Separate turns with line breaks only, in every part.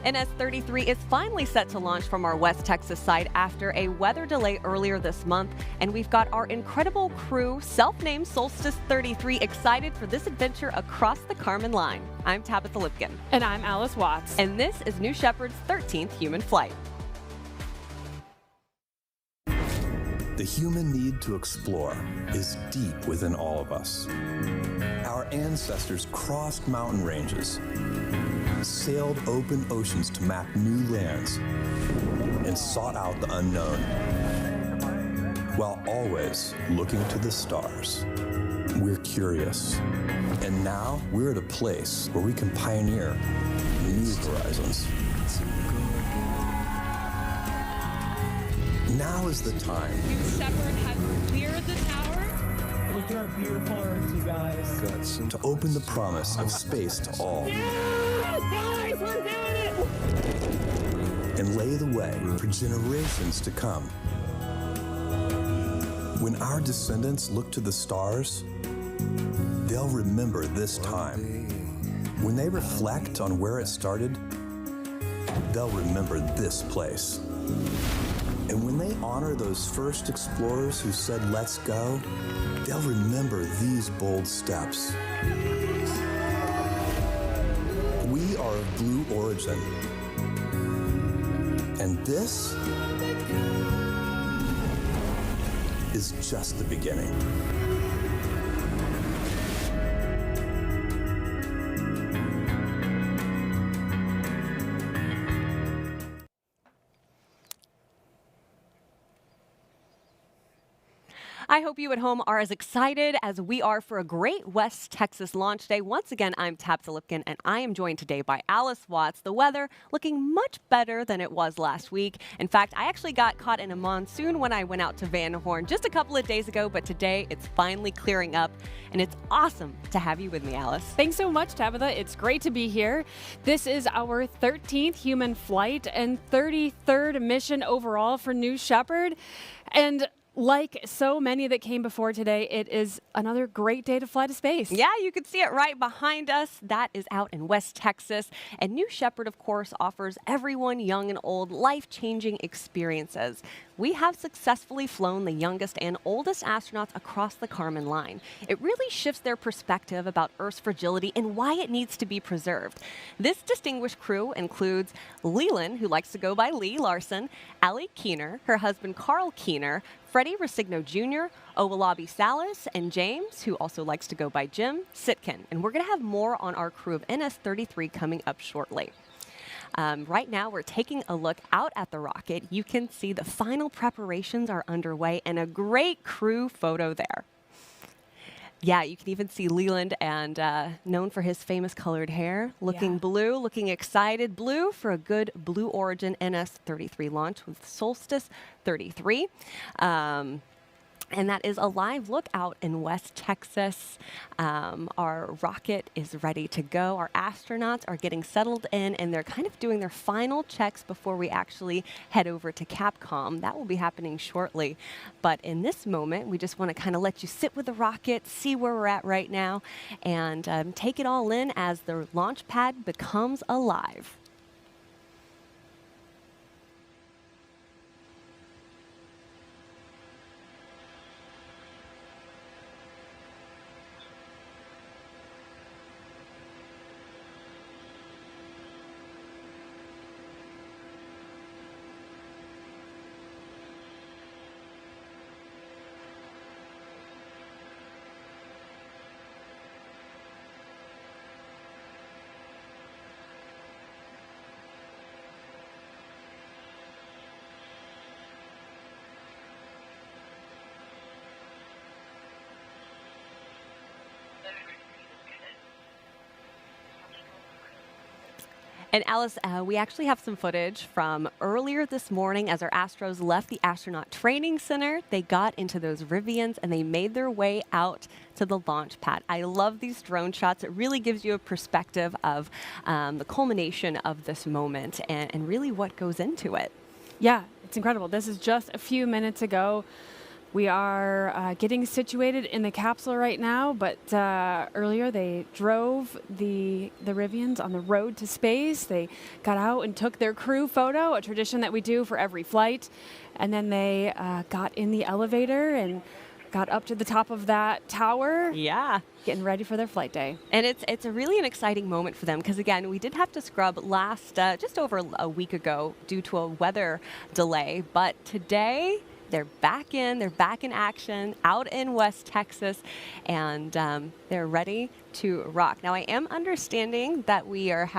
NS-33 is finally set to launch from our West Texas site after a weather delay earlier this month, and we've got our incredible crew, self-named Solstice 33, excited for this adventure across the Kármán line. I'm Tabitha Lipkin.
And I'm Alice Watts.
And this is New Shepard's 13th human flight.
The human need to explore is deep within all of us. Our ancestors crossed mountain ranges, sailed open oceans to map new lands, and sought out the unknown, while always looking to the stars. We're curious, and now we're at a place where we can pioneer new horizons. Now is the time.
Shepard has cleared the tower.
Look at our beautiful Earth, you guys.
To open the promise of space to all.
Yes, guys, we're doing it!
And lay the way for generations to come. When our descendants look to the stars, they'll remember this time. When they reflect on where it started, they'll remember this place. And when they honor those first explorers who said, "Let's go," they'll remember these bold steps. We are of blue origin. And this is just the beginning.
I hope you at home are as excited as we are for a great West Texas launch day. Once again, I'm Tabitha Lipkin, and I am joined today by Alice Watts. The weather looking much better than it was last week. In fact, I actually got caught in a monsoon when I went out to Van Horn just a couple of days ago, but today it's finally clearing up, and it's awesome to have you with me, Alice.
Thanks so much, Tabitha. It's great to be here. This is our 13th human flight and 33rd mission overall for New Shepard. And like so many that came before today, it is another great day to fly to space.
Yeah, you can see it right behind us. That is out in West Texas. And New Shepard, of course, offers everyone, young and old, life-changing experiences. We have successfully flown the youngest and oldest astronauts across the Kármán line. It really shifts their perspective about Earth's fragility and why it needs to be preserved. This distinguished crew includes Leland, who likes to go by Leland Larson, Allie Kuehner, her husband Carl Kuehner, Freddie Rescigno Jr., Owolabi Salis, and James, who also likes to go by Jim Sitkin. And we're going to have more on our crew of NS-33 coming up shortly. Right now, we're taking a look out at the rocket. You can see the final preparations are underway and a great crew photo there. Yeah, you can even see Leland, and known for his famous colored hair, looking blue, looking excited. Blue for a good Blue Origin NS-33 launch with Solstice 33. And that is a live look out in West Texas. Our rocket is ready to go. Our astronauts are getting settled in, and they're kind of doing their final checks before we actually head over to Capcom. That will be happening shortly. But in this moment, we just want to kind of let you sit with the rocket, see where we're at right now, and take it all in as the launch pad becomes alive. And Alice, we actually have some footage from earlier this morning as our Astros left the Astronaut Training Center. They got into those Rivians and they made their way out to the launch pad. I love these drone shots. It really gives you a perspective of the culmination of this moment and really what goes into it.
Yeah, it's incredible. This is just a few minutes ago. We are getting situated in the capsule right now, but earlier they drove the Rivians on the road to space. They got out and took their crew photo, a tradition that we do for every flight. And then they got in the elevator and got up to the top of that tower.
Yeah.
Getting ready for their flight day.
And it's really an exciting moment for them because, again, we did have to scrub last just over a week ago due to a weather delay. But today, they're back in action out in West Texas, and they're ready to rock. Now, I am understanding that we are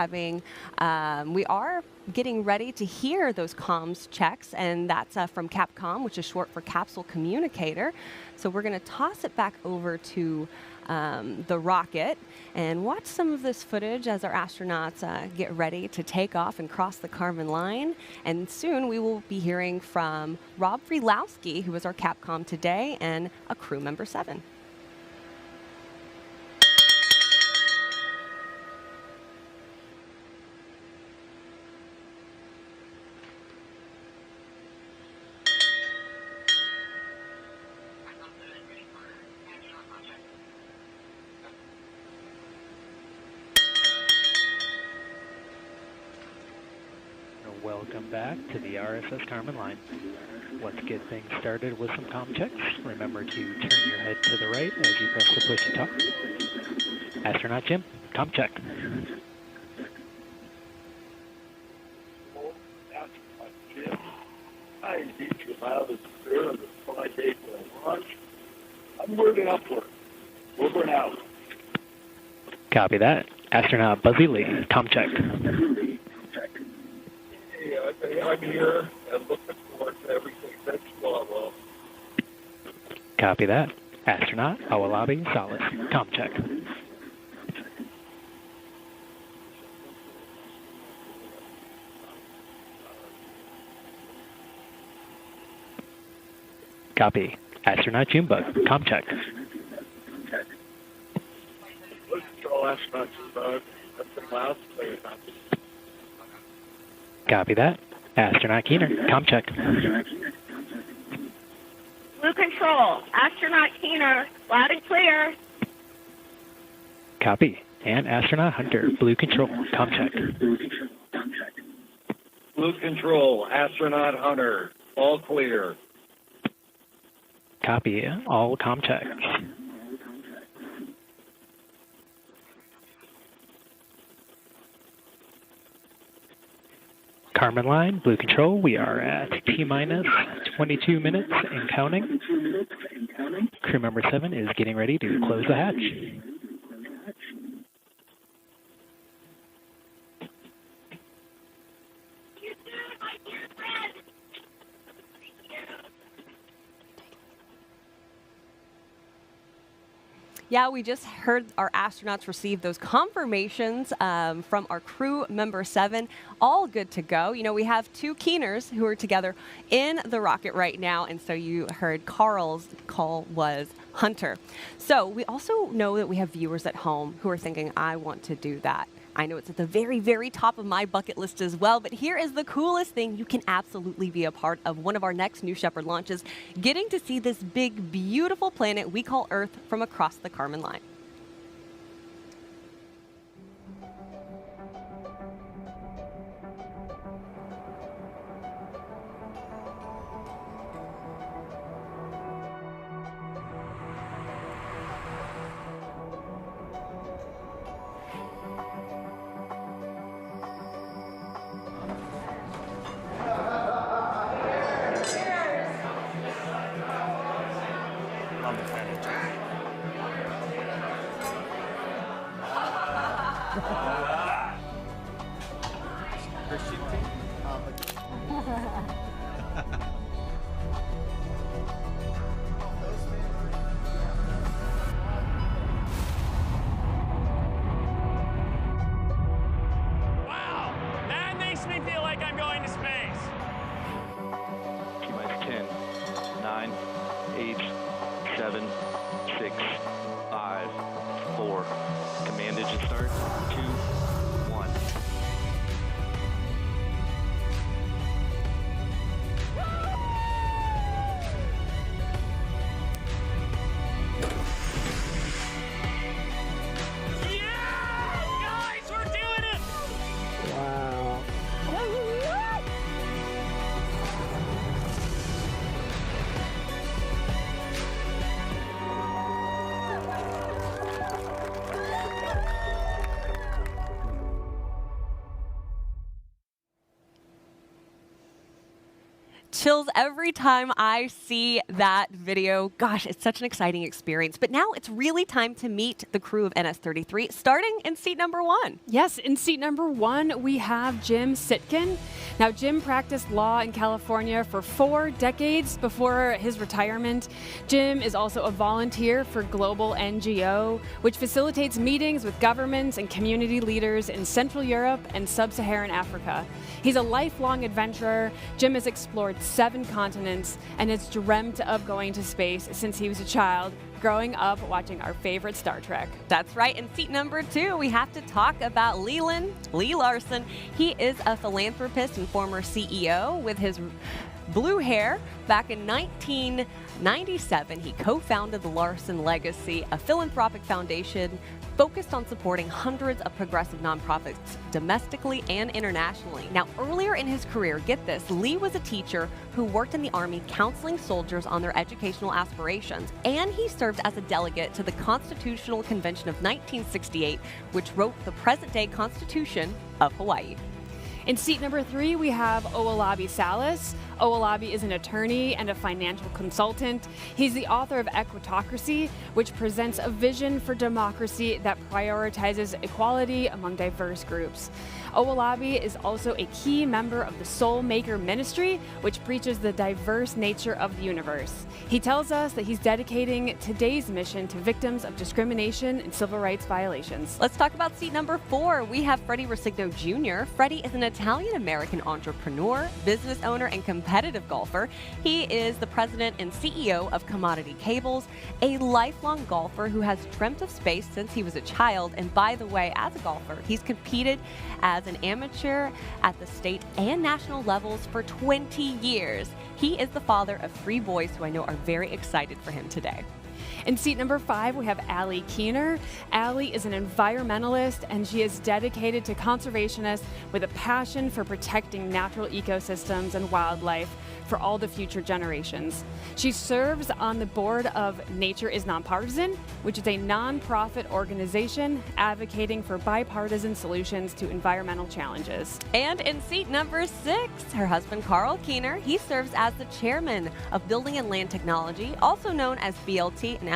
getting ready to hear those comms checks, and that's from Capcom, which is short for Capsule Communicator. So we're going to toss it back over to the rocket and watch some of this footage as our astronauts get ready to take off and cross the Kármán line. And soon we will be hearing from Rob Frelowski, who is our Capcom today, and a crew member 7.
Welcome back to the RSS Kármán line. Let's get things started with some comm checks. Remember to turn your head to the right as you press the push to talk. Astronaut Jim, comm check.
I need you loud and clear on the 5-day launch. I'm moving upward. Over out.
Copy that. Astronaut Buzzy Lee, comm check.
I'm here and looking forward to everything next fall.
Copy that. Astronaut Owolabi Salis, comm check. Copy. Astronaut Junebug, comm check.
Let's go, astronaut Junebug. That's the last thing.
Copy that. Astronaut Kuehner, comm check.
Blue Control, Astronaut Kuehner, loud and clear.
Copy. And Astronaut Hunter, Blue Control, comm check.
Blue Control, Astronaut Hunter, all clear.
Copy. All comm check. Kármán line, Blue Control, we are at T-minus 22 minutes and counting. Crew member 7 is getting ready to close the hatch.
Yeah, we just heard our astronauts receive those confirmations from our crew member 7. All good to go. You know, we have 2 Kuehners who are together in the rocket right now, and so you heard Carl's call was Hunter. So we also know that we have viewers at home who are thinking, I want to do that. I know it's at the very, very top of my bucket list as well, but here is the coolest thing. You can absolutely be a part of one of our next New Shepard launches, getting to see this big, beautiful planet we call Earth from across the Kármán line. chills every time I see that video. Gosh, it's such an exciting experience. But now it's really time to meet the crew of NS-33, starting in seat number 1.
Yes, in seat number 1, we have Jim Sitkin. Now, Jim practiced law in California for 4 decades before his retirement. Jim is also a volunteer for Global NGO, which facilitates meetings with governments and community leaders in Central Europe and Sub-Saharan Africa. He's a lifelong adventurer. Jim has explored 7 continents and has dreamt of going to space since he was a child, growing up watching our favorite Star Trek.
That's right. In seat number 2, we have to talk about Leland Larson. He is a philanthropist and former CEO. With his blue hair, back in 1997, he co-founded the Larson Legacy, a philanthropic foundation focused on supporting hundreds of progressive nonprofits domestically and internationally. Now, earlier in his career, get this, Lee was a teacher who worked in the Army counseling soldiers on their educational aspirations, and he served as a delegate to the Constitutional Convention of 1968, which wrote the present-day Constitution of Hawaii.
In seat number 3, we have Owolabi Salis. Owolabi is an attorney and a financial consultant. He's the author of Equitocracy, which presents a vision for democracy that prioritizes equality among diverse groups. Owolabi is also a key member of the Soul Maker Ministry, which preaches the diverse nature of the universe. He tells us that he's dedicating today's mission to victims of discrimination and civil rights violations.
Let's talk about seat number 4. We have Freddie Rescigno Jr. Freddie is an Italian-American entrepreneur, business owner, and competitive golfer. He is the president and CEO of Commodity Cables, a lifelong golfer who has dreamt of space since he was a child. And by the way, as a golfer, he's competed as an amateur at the state and national levels for 20 years. He is the father of 3 boys who I know are very excited for him today.
In seat number 5, we have Allie Kuehner. Allie is an environmentalist, and she is dedicated to conservationists with a passion for protecting natural ecosystems and wildlife for all the future generations. She serves on the board of Nature is Nonpartisan, which is a nonprofit organization advocating for bipartisan solutions to environmental challenges.
And in seat number 6, her husband Carl Kuehner. He serves as the chairman of Building and Land Technology, also known as BLT. And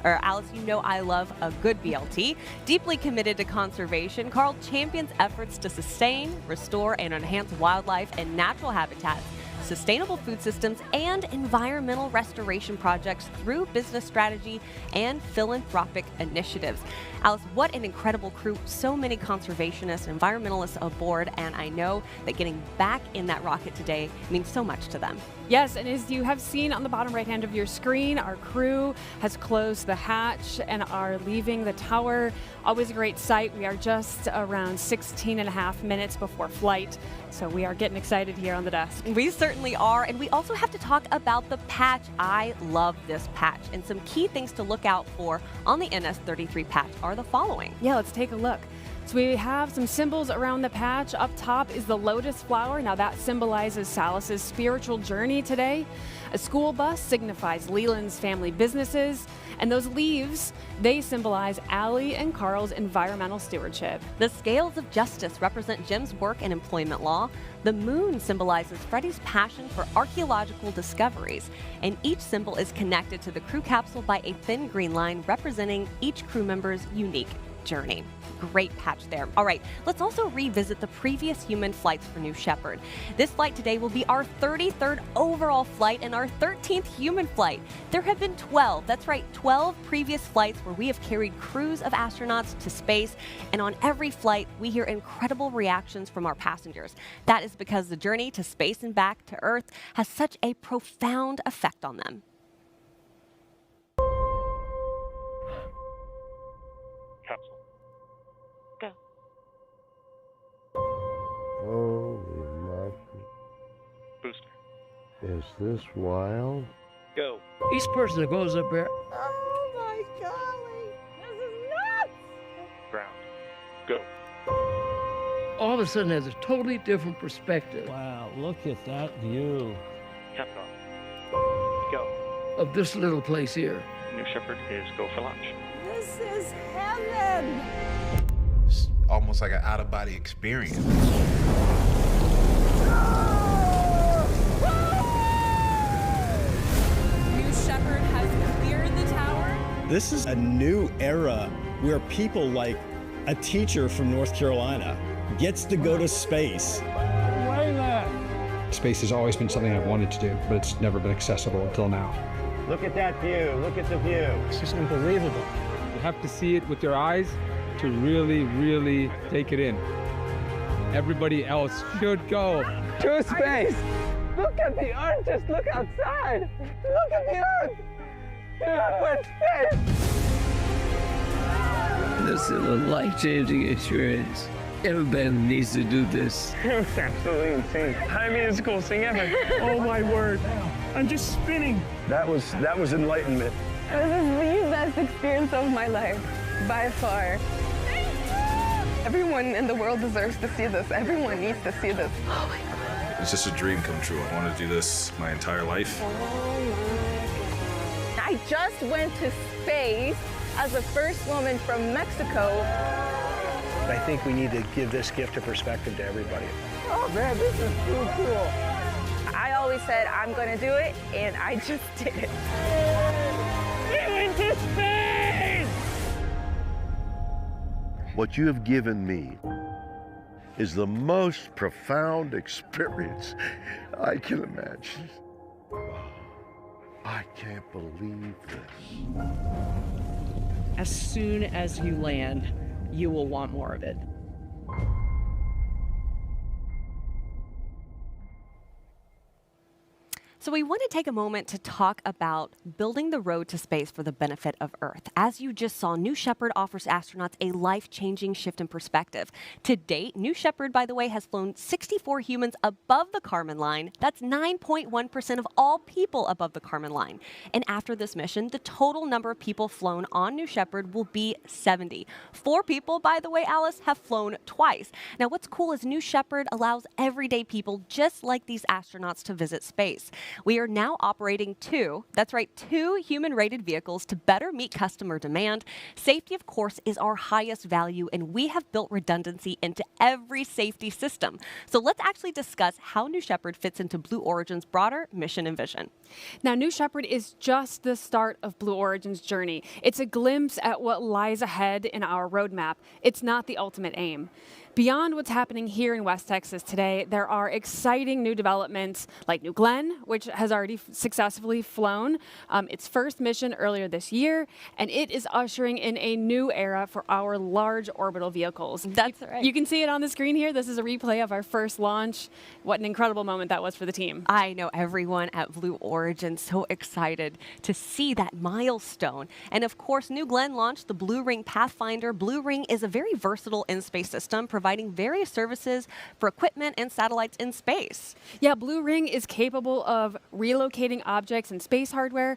Alice, you know I love a good BLT. Deeply committed to conservation, Carl champions efforts to sustain, restore, and enhance wildlife and natural habitats, sustainable food systems, and environmental restoration projects through business strategy and philanthropic initiatives. Alice, what an incredible crew. So many conservationists and environmentalists aboard, and I know that getting back in that rocket today means so much to them.
Yes, and as you have seen on the bottom right hand of your screen, our crew has closed the hatch and are leaving the tower. Always a great sight. We are just around 16 and a half minutes before flight, so we are getting excited here on the desk.
We certainly are, and we also have to talk about the patch. I love this patch, and some key things to look out for on the NS-33 patch are the following.
Yeah, let's take a look. So we have some symbols around the patch. Up top is the lotus flower. Now that symbolizes Salis's spiritual journey today. A school bus signifies Leland's family businesses. And those leaves, they symbolize Allie and Carl's environmental stewardship.
The scales of justice represent Jim's work in employment law. The moon symbolizes Freddie's passion for archaeological discoveries. And each symbol is connected to the crew capsule by a thin green line representing each crew member's unique journey. Great patch there. All right, let's also revisit the previous human flights for New Shepard. This flight today will be our 33rd overall flight and our 13th human flight. There have been 12, that's right, 12 previous flights where we have carried crews of astronauts to space, and on every flight, we hear incredible reactions from our passengers. That is because the journey to space and back to Earth has such a profound effect on them.
Holy monkey.
Booster.
Is this wild?
Go.
Each person that goes up there,
Oh my golly, this is nuts!
Ground. Go.
all of a sudden has a totally different perspective
Wow, look at that view.
Captain Go.
of this little place here.
New Shepard is go for launch.
This is heaven!
It's almost like an out-of-body experience.
Oh!
This is a new era where people like a teacher from North Carolina gets to go to space.
Space has always been something I've wanted to do, but it's never been accessible until now.
Look at that view. Look at the view.
It's just unbelievable. You have to see it with your eyes to really, really take it in. Everybody else should go to space.
Look at the Earth. Just look outside. Look at the Earth. We're in space.
This is a life-changing experience. Everybody needs to do this.
It was absolutely insane. I mean, it's the coolest thing ever. Oh my word. I'm just spinning.
That was enlightenment.
This is the best experience of my life, by far. Everyone in the world deserves to see this. Everyone needs to see this. Oh my God.
It's just a dream come true. I wanted to do this my entire life.
I just went to space as the first woman from Mexico.
I think we need to give this gift of perspective to everybody.
Oh man, this is so cool.
I always said I'm going to do it, and I just did it.
We went to space!
What you have given me is the most profound experience I can imagine. I can't believe this.
As soon as you land, you will want more of it.
So we want to take a moment to talk about building the road to space for the benefit of Earth. As you just saw, New Shepard offers astronauts a life-changing shift in perspective. To date, New Shepard, by the way, has flown 64 humans above the Kármán line. That's 9.1% of all people above the Kármán line. And after this mission, the total number of people flown on New Shepard will be 70. 4 people, by the way, Alice, have flown twice. Now, what's cool is New Shepard allows everyday people just like these astronauts to visit space. We are now operating 2 human-rated vehicles to better meet customer demand. Safety, of course, is our highest value, and we have built redundancy into every safety system. So let's actually discuss how New Shepard fits into Blue Origin's broader mission and vision.
Now, New Shepard is just the start of Blue Origin's journey. It's a glimpse at what lies ahead in our roadmap. It's not the ultimate aim. Beyond what's happening here in West Texas today, there are exciting new developments like New Glenn, which has already successfully flown its first mission earlier this year, and it is ushering in a new era for our large orbital vehicles.
That's right.
You can see it on the screen here. This is a replay of our first launch. What an incredible moment that was for the team.
I know everyone at Blue Origin so excited to see that milestone. And of course, New Glenn launched the Blue Ring Pathfinder. Blue Ring is a very versatile in-space system, providing various services for equipment and satellites in space.
Yeah, Blue Ring is capable of relocating objects and space hardware,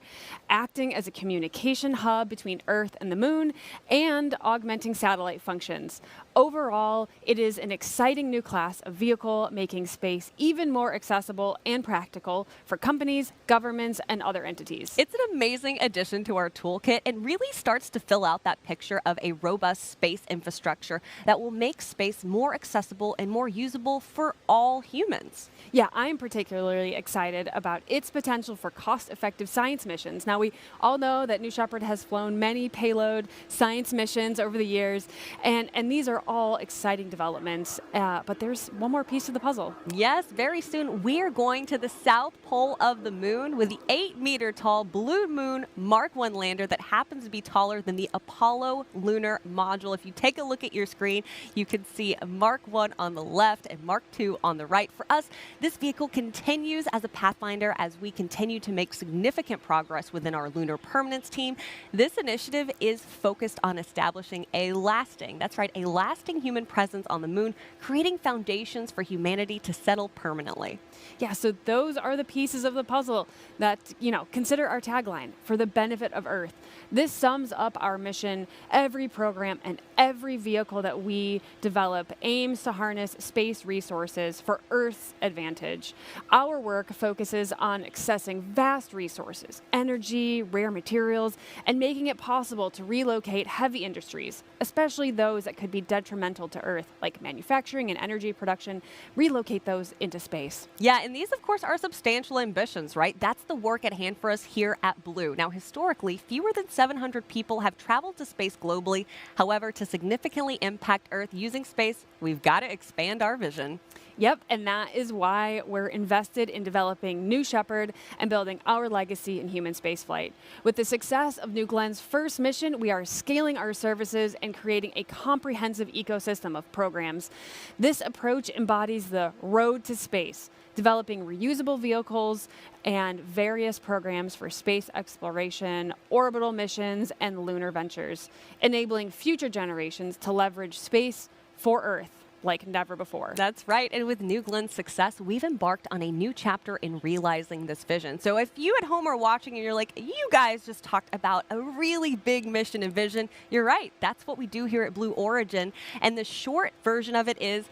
acting as a communication hub between Earth and the Moon, and augmenting satellite functions. Overall, it is an exciting new class of vehicle, making space even more accessible and practical for companies, governments, and other entities.
It's an amazing addition to our toolkit and really starts to fill out that picture of a robust space infrastructure that will make space more accessible and more usable for all humans.
Yeah, I'm particularly excited about its potential for cost-effective science missions. Now, we all know that New Shepard has flown many payload science missions over the years, and these are all exciting developments, but there's one more piece of the puzzle.
Yes, very soon we're going to the south pole of the moon with the 8-meter-tall Blue Moon Mark I lander that happens to be taller than the Apollo lunar module. If you take a look at your screen, you can see Mark I on the left and Mark II on the right. For us, this vehicle continues as a Pathfinder as we continue to make significant progress within our lunar permanence team. This initiative is focused on establishing a lasting human presence on the moon, creating foundations for humanity to settle permanently.
Yeah, so those are the pieces of the puzzle that, consider our tagline, for the benefit of Earth. This sums up our mission. Every program and every vehicle that we develop aims to harness space resources for Earth's advantage. Our work focuses on accessing vast resources, energy, rare materials, and making it possible to relocate heavy industries, especially those that could be dedicated detrimental to Earth, like manufacturing and energy production, relocate those into space.
Yeah, and these, of course, are substantial ambitions, right? That's the work at hand for us here at Blue. Now, historically, fewer than 700 people have traveled to space globally. However, to significantly impact Earth using space, we've got to expand our vision.
Yep, and that is why we're invested in developing New Shepard and building our legacy in human spaceflight. With the success of New Glenn's first mission, we are scaling our services and creating a comprehensive ecosystem of programs. This approach embodies the road to space, developing reusable vehicles and various programs for space exploration, orbital missions, and lunar ventures, enabling future generations to leverage space for Earth like never before.
That's right. And with New Glenn's success, we've embarked on a new chapter in realizing this vision. So if you at home are watching and you're like, you guys just talked about a really big mission and vision, you're right. That's what we do here at Blue Origin. And the short version of it is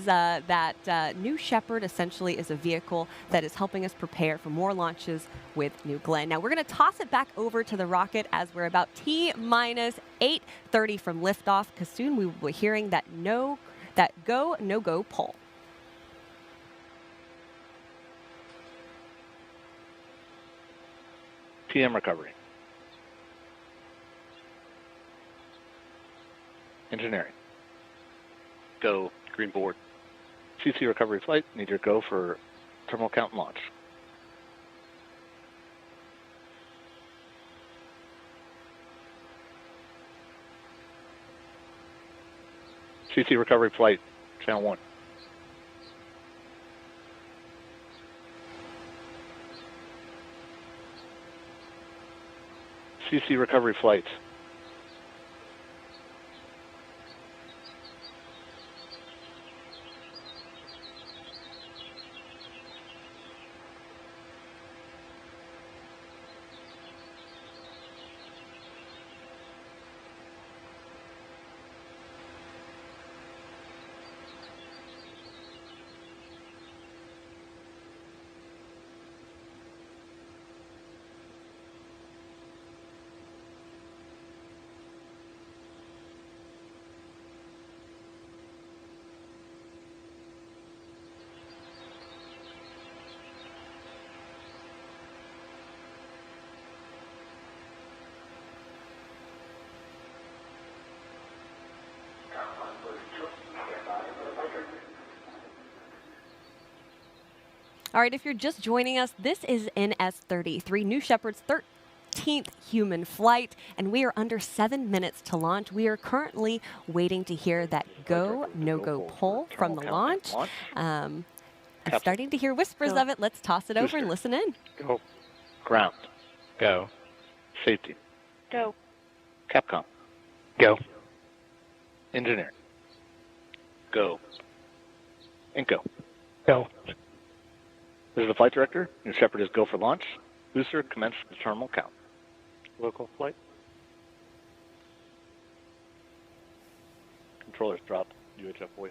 that New Shepard essentially is a vehicle that is helping us prepare for more launches with New Glenn. Now we're going to toss it back over to the rocket as we're about T-minus 8:30 from liftoff, because soon we will be hearing that go, no-go poll.
PM recovery. Engineering. Go, green board. CC recovery flight, need your go for terminal count and launch. CC recovery flight, channel 1. CC recovery flight.
All right, if you're just joining us, this is NS-33, New Shepard's 13th human flight, and we are under 7 minutes to launch. We are currently waiting to hear that go, no-go poll from the launch. I'm starting to hear whispers of it. Let's toss it over and listen in.
Go. Ground.
Go.
Safety.
Go.
Capcom.
Go.
Engineering. Go. And go.
Go.
This is the flight director. New Shepard is go for launch. Booster, commence the terminal count.
Local flight.
Controllers drop. UHF voice.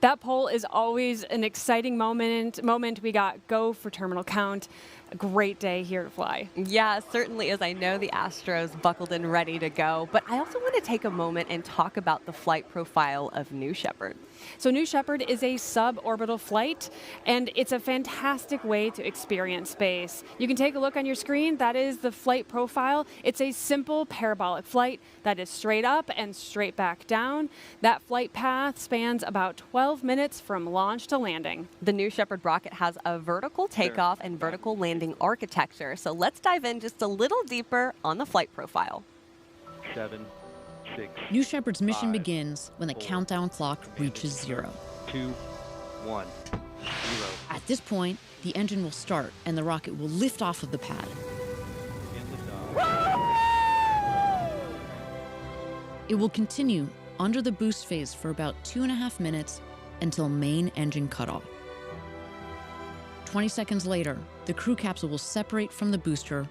That poll is always an exciting moment. We got go for terminal count. A great day here to fly.
Yeah, it certainly is. I know the Astros buckled in ready to go, but I also want to take a moment and talk about the flight profile of New Shepard.
So New Shepard is a suborbital flight, and it's a fantastic way to experience space. You can take a look on your screen. That is the flight profile. It's a simple parabolic flight that is straight up and straight back down. That flight path spans about 12 minutes from launch to landing.
The New Shepard rocket has a vertical takeoff and vertical landing architecture. So let's dive in just a little deeper on the flight profile.
7, 6.
New Shepard's mission
5,
begins when the
4,
countdown clock reaches 0.
2, 1, 0.
At this point, the engine will start and the rocket will lift off of the pad. It will continue under the boost phase for about 2.5 minutes until main engine cutoff. 20 seconds later, the crew capsule will separate from the booster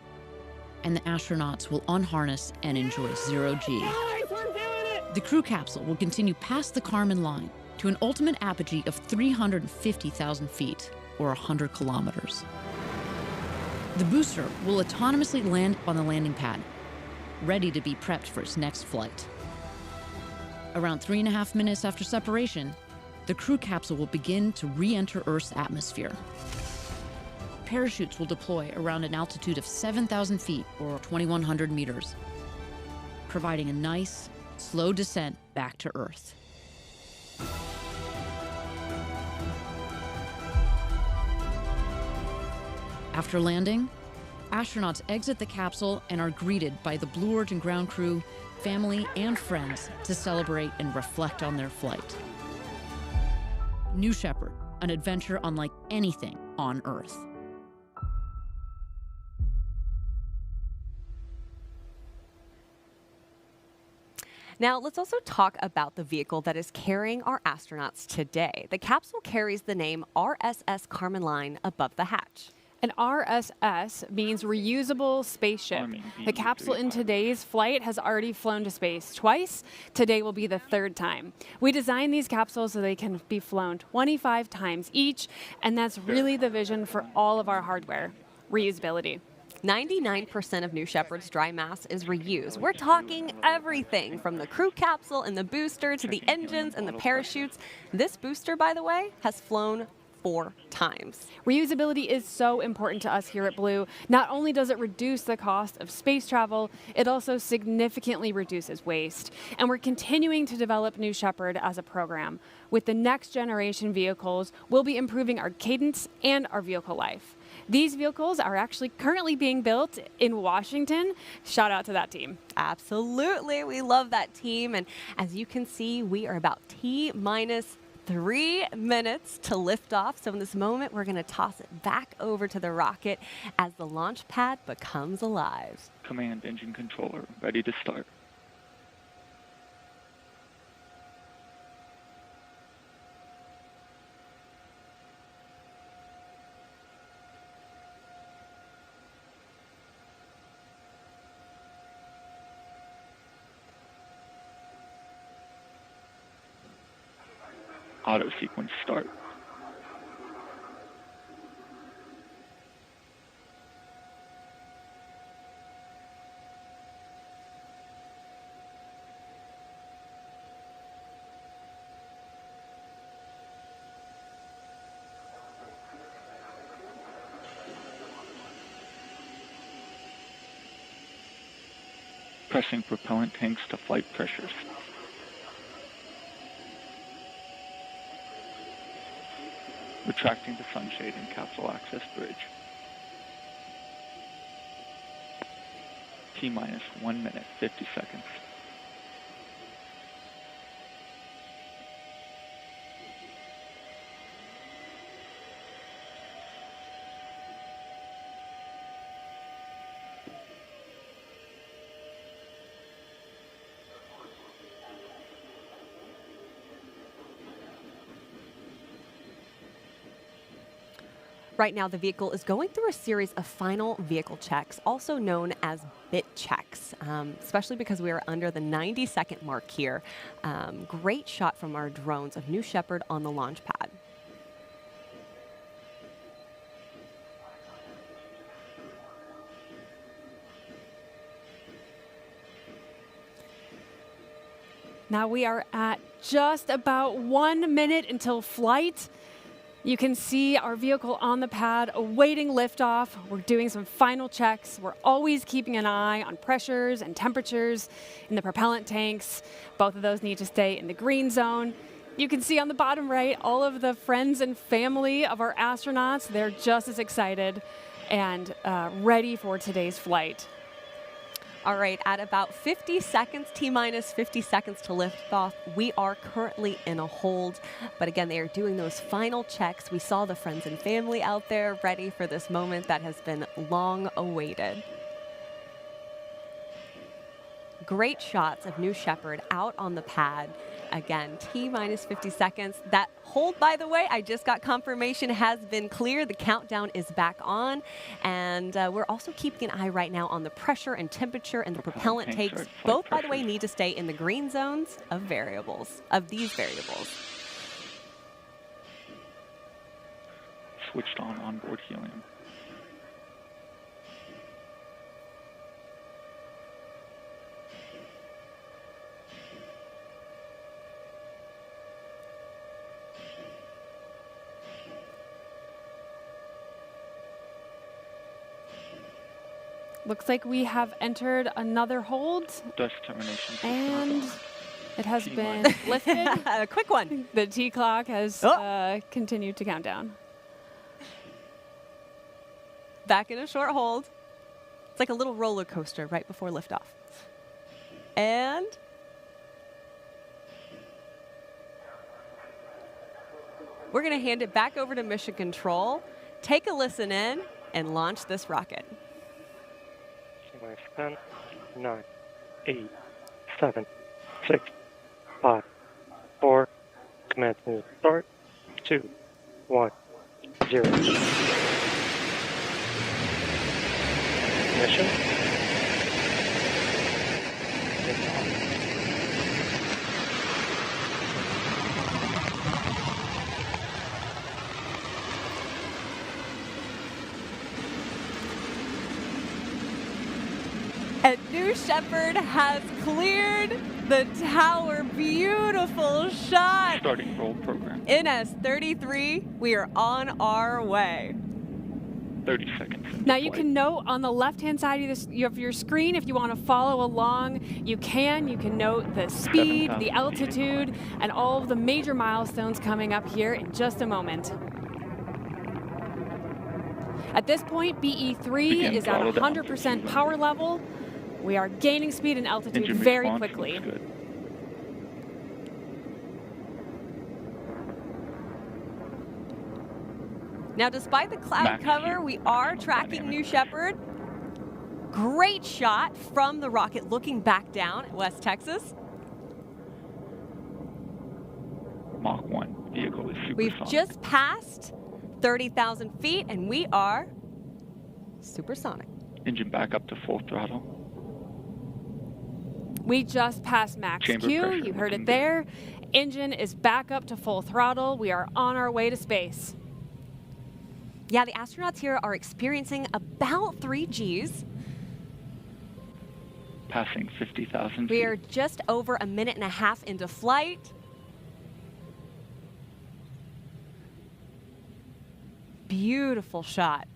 and the astronauts will unharness and enjoy 0G. The crew capsule will continue past the Kármán line to an ultimate apogee of 350,000 feet, or 100 kilometers. The booster will autonomously land on the landing pad, ready to be prepped for its next flight. Around 3.5 minutes after separation, the crew capsule will begin to re-enter Earth's atmosphere. Parachutes will deploy around an altitude of 7,000 feet or 2,100 meters, providing a nice, slow descent back to Earth. After landing, astronauts exit the capsule and are greeted by the Blue Origin ground crew, family, and friends to celebrate and reflect on their flight. New Shepard, an adventure unlike anything on Earth.
Now, let's also talk about the vehicle that is carrying our astronauts today. The capsule carries the name RSS Kármán Line above the hatch.
An RSS means reusable spaceship. The capsule in today's flight has already flown to space twice. Today will be the third time. We designed these capsules so they can be flown 25 times each, and that's really the vision for all of our hardware, reusability.
99% of New Shepard's dry mass is reused. We're talking everything from the crew capsule and the booster to the engines and the parachutes. This booster, by the way, has flown 4 times.
Reusability is so important to us here at Blue. Not only does it reduce the cost of space travel, it also significantly reduces waste. And we're continuing to develop New Shepard as a program. With the next generation vehicles, we'll be improving our cadence and our vehicle life. These vehicles are actually currently being built in Washington. Shout out to that team.
Absolutely. We love that team. And as you can see, we are about T-minus 3 minutes to lift off. So in this moment, we're going to toss it back over to the rocket as the launch pad becomes alive.
Command engine controller, ready to start. Auto sequence start. Pressing propellant tanks to flight pressures. Retracting the sunshade and capsule access bridge. T-minus 1 minute, 50 seconds.
Right now, the vehicle is going through a series of final vehicle checks, also known as bit checks, especially because we are under the 90-second mark here. Great shot from our drones of New Shepard on the launch pad.
Now we are at just about 1 minute until flight. You can see our vehicle on the pad awaiting liftoff. We're doing some final checks. We're always keeping an eye on pressures and temperatures in the propellant tanks. Both of those need to stay in the green zone. You can see on the bottom right all of the friends and family of our astronauts. They're just as excited and ready for today's flight.
All right, at about 50 seconds, T-minus 50 seconds to lift off, we are currently in a hold. But again, they are doing those final checks. We saw the friends and family out there ready for this moment that has been long awaited. Great shots of New Shepard out on the pad. Again, T-minus 50 seconds. That hold, by the way, I just got confirmation has been clear. The countdown is back on. And we're also keeping an eye right now on the pressure and temperature and the propellant tanks. Both, by the way, need to stay in the green zones of these variables.
Switched on onboard helium.
Looks like we have entered another hold.
Dutch termination.
And it has been lifted.
A quick one.
The T clock has continued to count down.
Back in a short hold. It's like a little roller coaster right before liftoff. And we're going to hand it back over to Mission Control. Take a listen in and launch this rocket.
10, 9, 8, 7, 6, 5, 4, commencing start, 2, 1, 0. Mission.
And New Shepard has cleared the tower. Beautiful shot.
Starting roll program.
NS-33, we are on our way.
30 seconds.
Now you can note on the left-hand side of your screen, if you want to follow along, you can. You can note the speed, the altitude, and all of the major milestones coming up here in just a moment. At this point, BE3 is at 100% power level. We are gaining speed and altitude very quickly.
Now, despite the cloud cover, we are tracking New Shepard. Great shot from the rocket looking back down at West Texas.
Mach 1 vehicle is supersonic.
We've just passed 30,000 feet, and we are supersonic.
Engine back up to full throttle.
We just passed max
Chamber
Q.
pressure
You heard it there. Engine is back up to full throttle. We are on our way to space.
Yeah, the astronauts here are experiencing about 3 Gs.
Passing 50,000 feet.
We are just over a minute and a half into flight. Beautiful shot.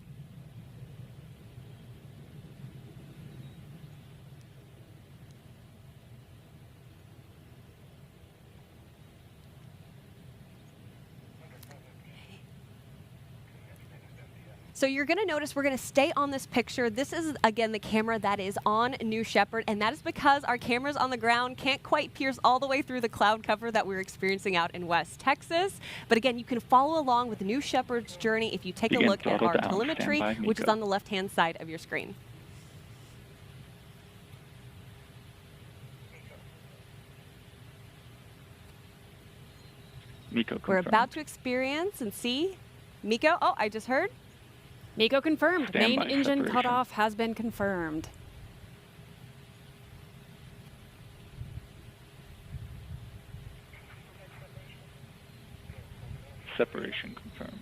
So you're going to notice we're going to stay on this picture. This is, again, the camera that is on New Shepard, and that is because our cameras on the ground can't quite pierce all the way through the cloud cover that we're experiencing out in West Texas. But again, you can follow along with New Shepard's journey if you take a look at our telemetry, which is on the left-hand side of your screen.
MECO
We're about to experience and see MECO. Oh, I just heard.
MECO confirmed.
Standby
Main engine
separation.
cutoff has been confirmed.
Separation confirmed.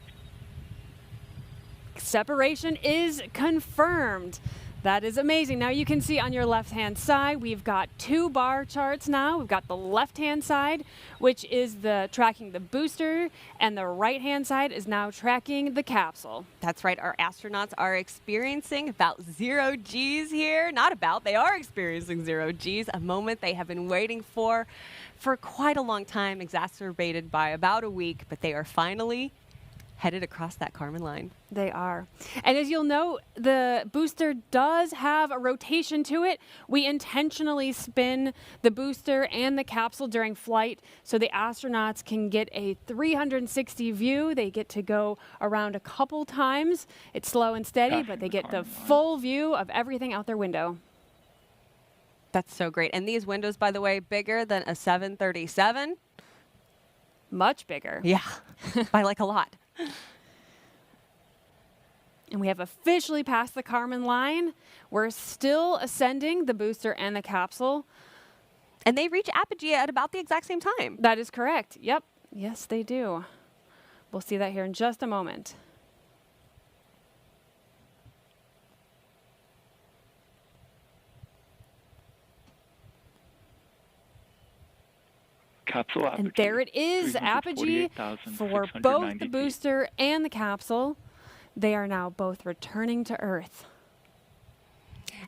Separation is confirmed. That is amazing. Now you can see on your left-hand side, we've got 2 bar charts now. We've got the left-hand side, which is tracking the booster, and the right-hand side is now tracking the capsule.
That's right. Our astronauts are experiencing about 0 Gs here. Not about, they are experiencing 0 Gs, a moment they have been waiting for quite a long time, exacerbated by about a week, but they are finally headed across that Kármán line.
They are. And as you'll note, the booster does have a rotation to it. We intentionally spin the booster and the capsule during flight so the astronauts can get a 360 view. They get to go around a couple times. It's slow and steady, but they get the full view of everything out their window.
That's so great. And these windows, by the way, bigger than a 737.
Much bigger.
Yeah, by like a lot.
And we have officially passed the Kármán line. We're still ascending the booster and the capsule.
And they reach apogee at about the exact same time.
That is correct. Yep. Yes, they do. We'll see that here in just a moment.
Capsule apogee.
And there it is, apogee for both the booster and the capsule. They are now both returning to Earth.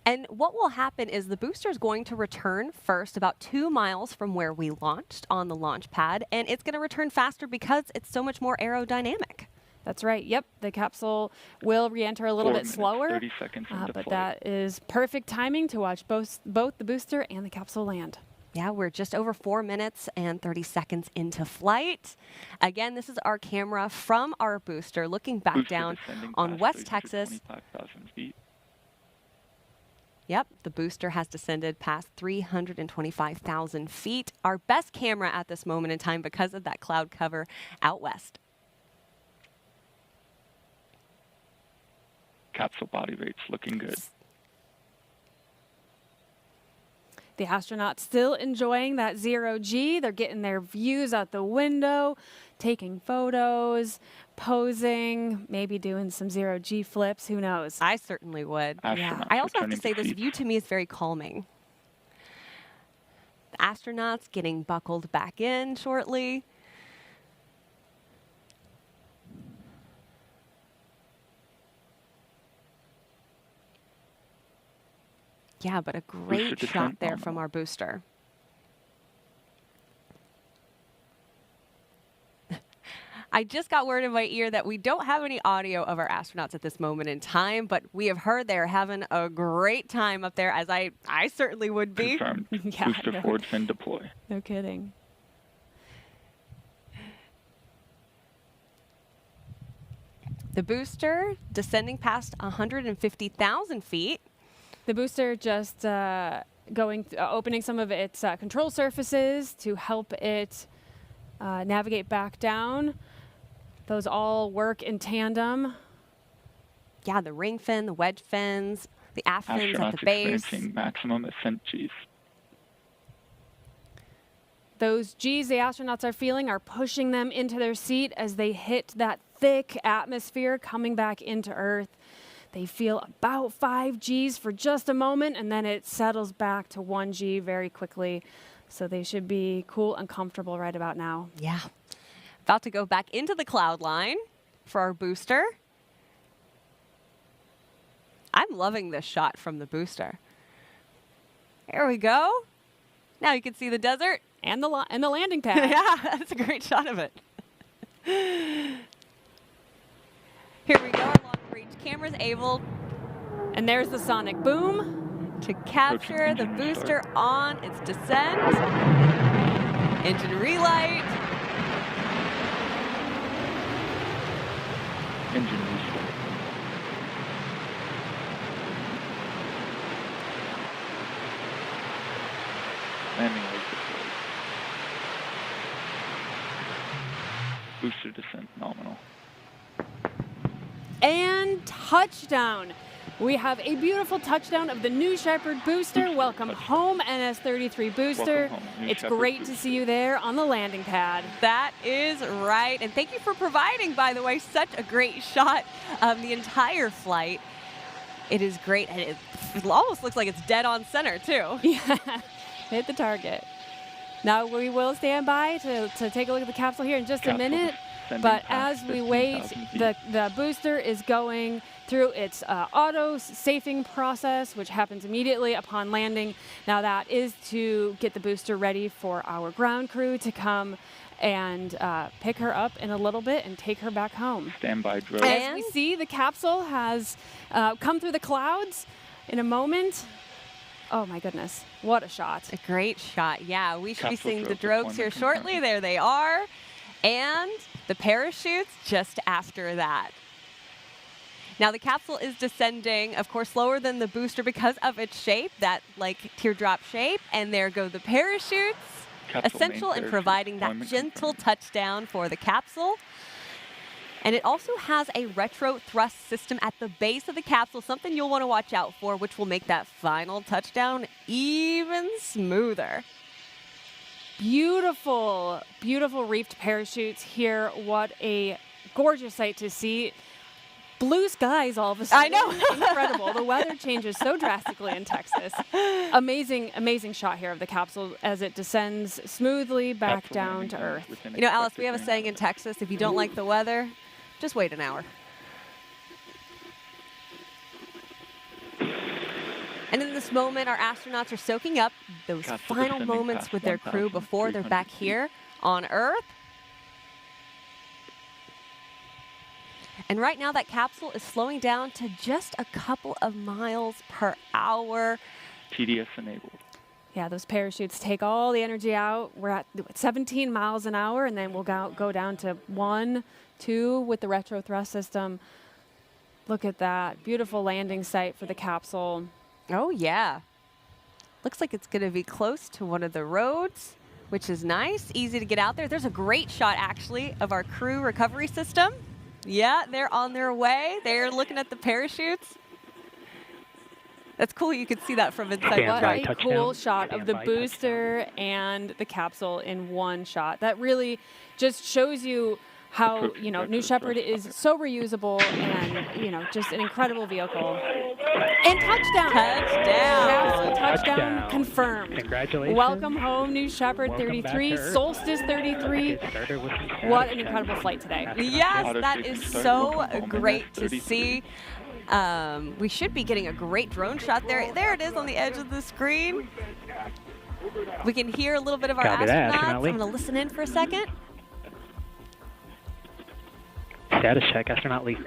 And what will happen is the booster is going to return first about 2 miles from where we launched on the launch pad, and it's going to return faster because it's so much more aerodynamic.
That's right. Yep. The capsule will re-enter a little
4
bit
minutes,
slower.
30 seconds into
but
flight.
that is perfect timing to watch both the booster and the capsule land.
Yeah, we're just over 4 minutes and 30 seconds into flight. Again, this is our camera from our booster looking back
Booster
down
descending
on
past
West Texas.
325,000 feet.
Yep, the booster has descended past 325,000 feet. Our best camera at this moment in time because of that cloud cover out west.
Capsule body rate's looking good.
The astronauts still enjoying that 0G. They're getting their views out the window, taking photos, posing, maybe doing some 0G flips. Who knows?
I certainly would.
Astronauts
I also have to
returning
say
to
this
seats.
view to me is very calming. The astronauts getting buckled back in shortly. Yeah, but a great
Booster
shot
descent
there
nominal.
from our booster. I just got word in my ear that we don't have any audio of our astronauts at this moment in time, but we have heard they're having a great time up there, as I certainly would be.
Confirmed.
Yeah,
Booster forward fin deploy.
No kidding.
The booster descending past 150,000 feet.
The booster just opening some of its control surfaces to help it navigate back down. Those all work in tandem.
Yeah, the ring fin, the wedge fins, the aft fins at
Astronauts
the base.
experiencing maximum ascent Gs.
Those Gs the astronauts are feeling are pushing them into their seat as they hit that thick atmosphere coming back into Earth. They feel about 5 Gs for just a moment, and then it settles back to 1 G very quickly. So they should be cool and comfortable right about now.
Yeah. About to go back into the cloud line for our booster. I'm loving this shot from the booster. There we go. Now you can see the desert.
And the landing pad.
Yeah, that's a great shot of it. Here we go. Our long-range camera's able.
And there's the sonic boom.
To capture the booster on its descent. Engine relight.
Engine restart. Landing leg deployed. Booster descent nominal.
And touchdown. We have a beautiful touchdown of the New Shepard booster. Welcome home, NS-33 booster.
Welcome home, New
It's
Shepard
great
booster.
to see you there on the landing pad.
That is right. And thank you for providing, by the way, such a great shot of the entire flight. It is great. And it almost looks like it's dead on center, too.
Yeah, hit the target. Now we will stand by to take a look at the capsule here in just a
Capsule
minute.
descending
But
past
as we wait,
15,000 feet.
the booster is going through its auto-safing process, which happens immediately upon landing. Now that is to get the booster ready for our ground crew to come and pick her up in a little bit and take her back home.
Standby drill.
As we see, the capsule has come through the clouds in a moment. Oh my goodness, what a shot.
A great shot. Yeah, we should be
Capsule
seeing the
drill
drogues here
deployment
shortly.
confirmed.
There they are. And the parachutes just after that. Now the capsule is descending, of course, slower than the booster because of its shape, that like teardrop shape. And there go the parachutes.
Capsule
Essential
main
in
parachute
providing that
deployment
gentle touchdown for the capsule. And it also has a retro thrust system at the base of the capsule, something you'll want to watch out for, which will make that final touchdown even smoother.
Beautiful, beautiful reefed parachutes here. What a gorgeous sight to see. Blue skies all of a sudden.
I know.
Incredible. The weather changes so drastically in Texas. Amazing, amazing shot here of the capsule as it descends smoothly back
Capsule
down
landing
to
zone
Earth.
within
You know, Alice,
expected
we have a
range.
saying in Texas, if you don't like the weather, just wait an hour. And in this moment, our astronauts are soaking up those final moments with their crew before they're back here on Earth. And right now, that capsule is slowing down to just a couple of miles per hour.
TDS enabled.
Yeah, those parachutes take all the energy out. We're at 17 miles an hour, and then we'll go down to 1, 2 with the retro thrust system. Look at that. Beautiful landing site for the capsule.
Oh, yeah. Looks like it's going to be close to one of the roads, which is nice. Easy to get out there. There's a great shot, actually, of our crew recovery system. Yeah, they're on their way. They're looking at the parachutes. That's cool. You can see that from inside.
What a cool shot of the booster and the capsule in one shot. That really just shows you how, you know, New Shepard is so reusable and, you know, just an incredible vehicle. And touchdown. Touchdown confirmed.
Congratulations.
Welcome home, New Shepard 33, Solstice 33. What an incredible flight today.
Yes, that is so great to see. We should be getting a great drone shot there. There it is on the edge of the screen. We can hear a little bit of our astronauts. I'm going to listen in for a second.
Status check, Astronaut Lee.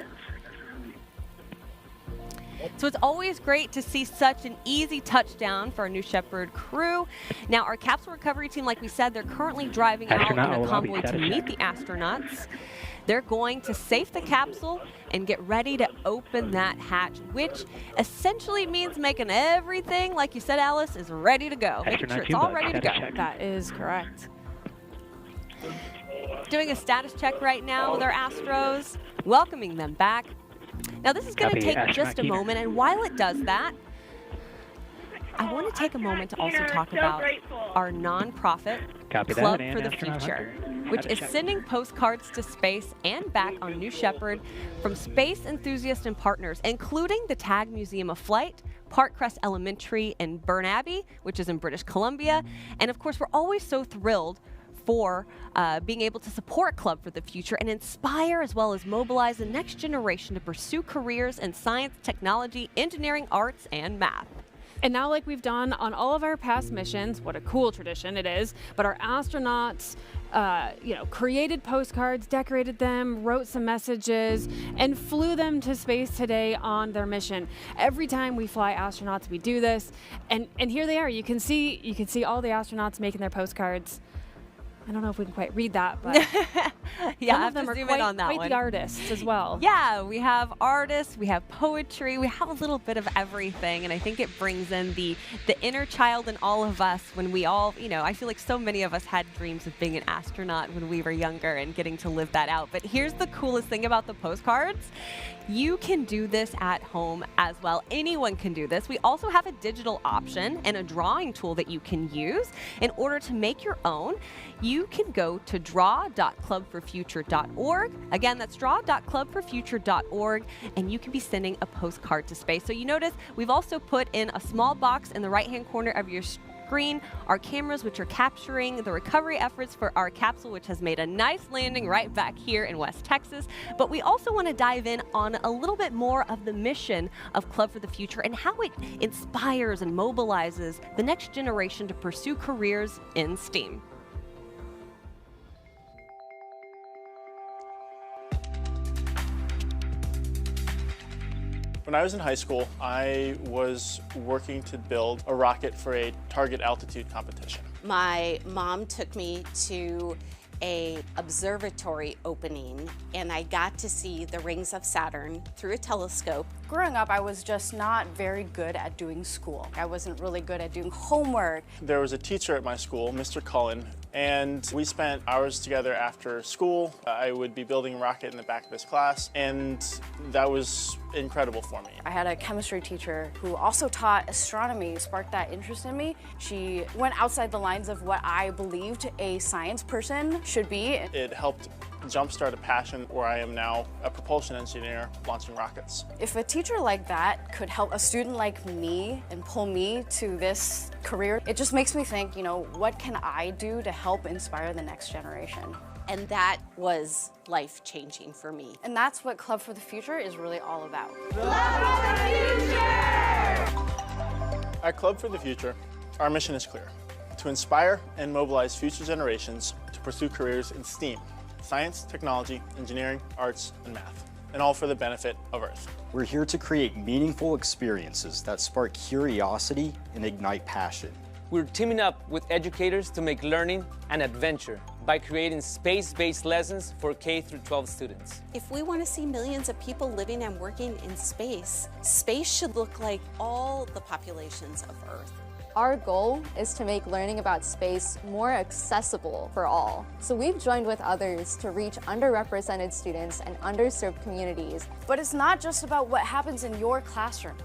So it's always great to see such an easy touchdown for our New Shepard crew. Now, our capsule recovery team, like we said, they're currently driving out in a convoy to meet the astronauts. They're going to safe the capsule and get ready to open that hatch, which essentially means making everything, like you said, Alice, is ready to go. Making sure it's all ready to go.
That is correct.
Doing a status check right now with our Astros, welcoming them back. Now, this is going to take just a moment, and while it does that, I want to take a moment to also talk about our nonprofit Club for the Future, which is sending postcards to space and back on New Shepard from space enthusiasts and partners, including the Tag Museum of Flight, Parkcrest Elementary in Burnaby, which is in British Columbia. And of course, we're always so thrilled for being able to support Club for the Future and inspire as well as mobilize the next generation to pursue careers in science, technology, engineering, arts, and math.
And now, like we've done on all of our past missions, what a cool tradition it is, but our astronauts, created postcards, decorated them, wrote some messages, and flew them to space today on their mission. Every time we fly astronauts, we do this, and here they are. You can see all the astronauts making their postcards. I don't know if we can quite read that, but
yeah,
some of them are quite the artists as well.
Yeah, we have artists, we have poetry, we have a little bit of everything, and I think it brings in the inner child in all of us when we all, I feel like so many of us had dreams of being an astronaut when we were younger and getting to live that out. But here's the coolest thing about the postcards. You can do this at home as well. Anyone can do this. We also have a digital option and a drawing tool that you can use. In order to make your own, you can go to draw.clubforfuture.org. Again, that's draw.clubforfuture.org, and you can be sending a postcard to space. So you notice we've also put in a small box in the right-hand corner of your screen our cameras, which are capturing the recovery efforts for our capsule, which has made a nice landing right back here in West Texas. But we also want to dive in on a little bit more of the mission of Club for the Future and how it inspires and mobilizes the next generation to pursue careers in STEAM.
When I was in high school, I was working to build a rocket for a target altitude competition.
My mom took me to an observatory opening, and I got to see the rings of Saturn through a telescope.
Growing up, I was just not very good at doing school. I wasn't really good at doing homework.
There was a teacher at my school, Mr. Cullen, and we spent hours together after school. I would be building a rocket in the back of his class, and that was incredible for me.
I had a chemistry teacher who also taught astronomy, sparked that interest in me. She went outside the lines of what I believed a science person should be.
It helped jumpstart a passion where I am now a propulsion engineer launching rockets.
If a teacher like that could help a student like me and pull me to this career, it just makes me think, what can I do to help inspire the next generation?
And that was life-changing for me.
And that's what Club for the Future is really all about.
Club for the Future!
At Club for the Future, our mission is clear: to inspire and mobilize future generations to pursue careers in STEAM, science, technology, engineering, arts, and math, and all for the benefit of Earth.
We're here to create meaningful experiences that spark curiosity and ignite passion.
We're teaming up with educators to make learning an adventure by creating space-based lessons for K-12 students.
If we want to see millions of people living and working in space, space should look like all the populations of Earth.
Our goal is to make learning about space more accessible for all. So we've joined with others to reach underrepresented students and underserved communities.
But it's not just about what happens in your classroom.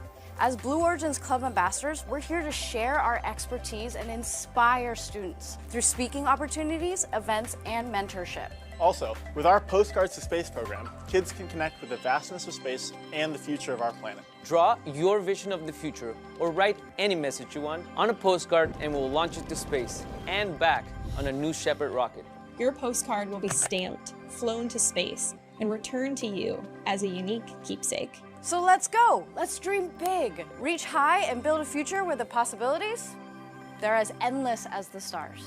As Blue Origin's Club Ambassadors, we're here to share our expertise and inspire students through speaking opportunities, events, and mentorship.
Also, with our Postcards to Space program, kids can connect with the vastness of space and the future of our planet.
Draw your vision of the future or write any message you want on a postcard and we'll launch it to space and back on a New Shepard rocket.
Your postcard will be stamped, flown to space, and returned to you as a unique keepsake.
So let's go. Let's dream big, reach high, and build a future where the possibilities, they're as endless as the stars.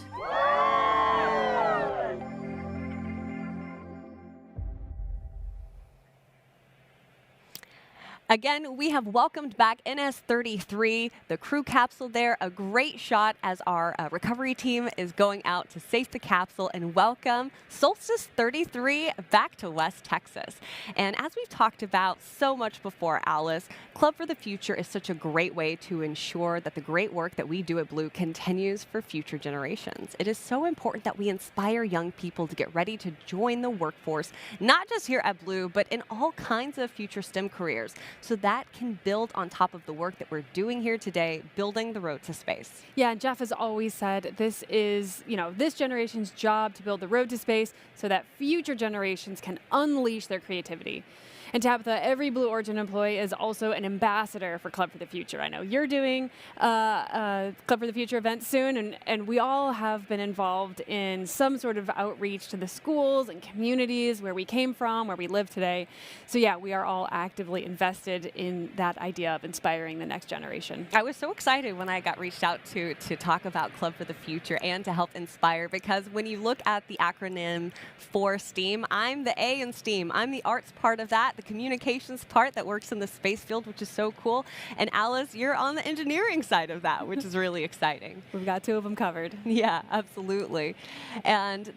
Again, we have welcomed back NS-33, the crew capsule there. A great shot as our recovery team is going out to safe the capsule and welcome Solstice 33 back to West Texas. And as we've talked about so much before, Alice, Club for the Future is such a great way to ensure that the great work that we do at Blue continues for future generations. It is so important that we inspire young people to get ready to join the workforce, not just here at Blue, but in all kinds of future STEM careers, so that can build on top of the work that we're doing here today, building the road to space.
Yeah, and Jeff has always said this is, this generation's job to build the road to space so that future generations can unleash their creativity. And Tabitha, every Blue Origin employee is also an ambassador for Club for the Future. I know you're doing a Club for the Future event soon, and we all have been involved in some sort of outreach to the schools and communities where we came from, where we live today. So yeah, we are all actively invested in that idea of inspiring the next generation.
I was so excited when I got reached out to talk about Club for the Future and to help inspire, because when you look at the acronym for STEAM, I'm the A in STEAM. I'm the arts part of that, the communications part that works in the space field, which is so cool. And Alice, you're on the engineering side of that, which is really exciting.
We've got two of them covered.
Yeah, absolutely. And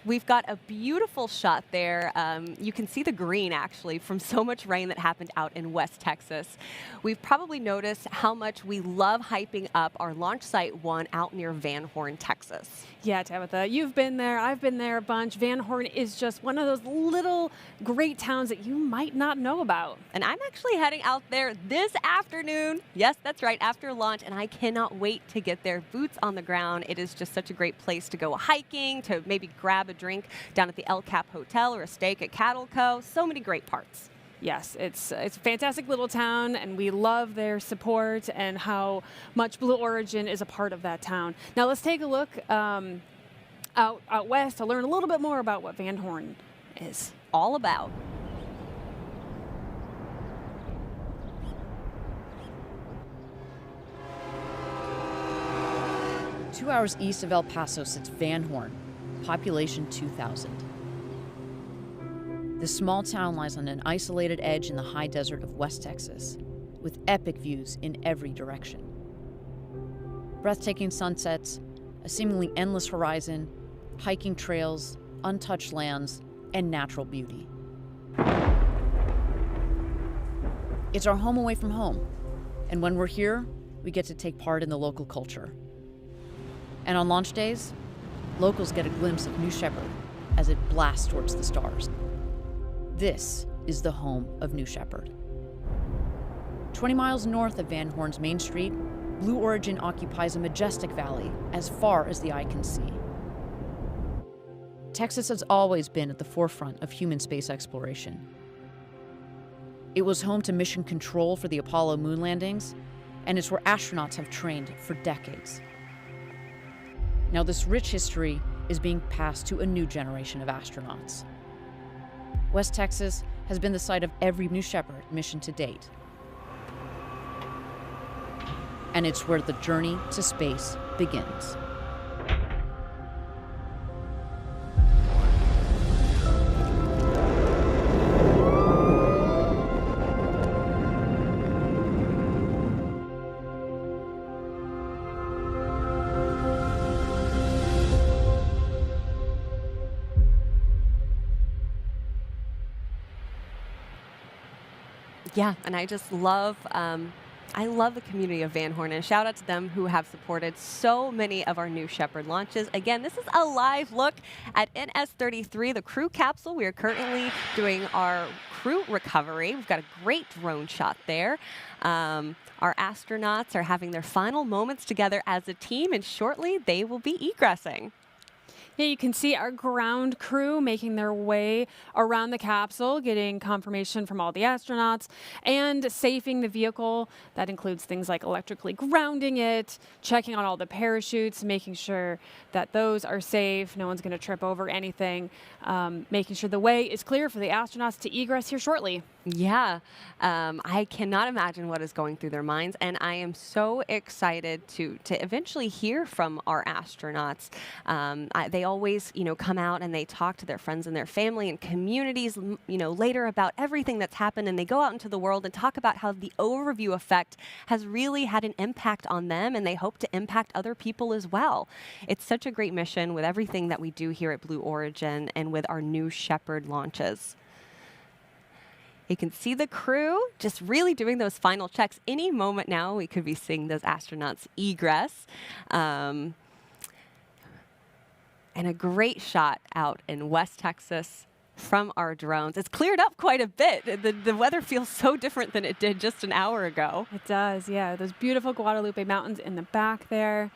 we've got a beautiful shot there. You can see the green, actually, from so much rain that happened out in West Texas. We've probably noticed how much we love hyping up our launch site 1 out near Van Horn, Texas.
Yeah, Tabitha, you've been there. I've been there a bunch. Van Horn is just one of those little great towns that you might not know about.
And I'm actually heading out there this afternoon. Yes, that's right, after launch, and I cannot wait to get there, boots on the ground. It is just such a great place to go hiking, to maybe grab a drink down at the El Cap Hotel or a steak at Cattle Co. So many great parts.
Yes, it's a fantastic little town, and we love their support and how much Blue Origin is a part of that town. Now let's take a look out west to learn a little bit more about what Van Horn is
all about.
Two hours east of El Paso sits Van Horn, population 2,000. This small town lies on an isolated edge in the high desert of West Texas, with epic views in every direction. Breathtaking sunsets, a seemingly endless horizon, hiking trails, untouched lands, and natural beauty. It's our home away from home, and when we're here, we get to take part in the local culture. And on launch days, locals get a glimpse of New Shepard as it blasts towards the stars. This is the home of New Shepard. 20 miles north of Van Horn's main street, Blue Origin occupies a majestic valley as far as the eye can see. Texas has always been at the forefront of human space exploration. It was home to mission control for the Apollo moon landings, and it's where astronauts have trained for decades. Now, this rich history is being passed to a new generation of astronauts. West Texas has been the site of every New Shepard mission to date. and it's where the journey to space begins.
Yeah, and I just love, I love the community of Van Horn, and shout out to them who have supported so many of our new Shepard launches. Again, this is a live look at NS-33, the crew capsule. We are currently doing our crew recovery. We've got a great drone shot there. Our astronauts are having their final moments together as a team, and shortly they will be egressing.
Yeah, you can see our ground crew making their way around the capsule, getting confirmation from all the astronauts, and safing the vehicle. That includes things like electrically grounding it, checking on all the parachutes, making sure that those are safe, no one's going to trip over anything, making sure the way is clear for the astronauts to egress here shortly.
Yeah, I cannot imagine what is going through their minds, and I am so excited to eventually hear from our astronauts. They always, come out and they talk to their friends and their family and communities, later about everything that's happened, and they go out into the world and talk about how the overview effect has really had an impact on them, and they hope to impact other people as well. It's such a great mission with everything that we do here at Blue Origin and with our new Shepard launches. You can see the crew just really doing those final checks. Any moment now, we could be seeing those astronauts egress. And a great shot out in West Texas from our drones. It's cleared up quite a bit. The weather feels so different than it did just an hour ago.
It does, yeah. Those beautiful Guadalupe Mountains in the back there.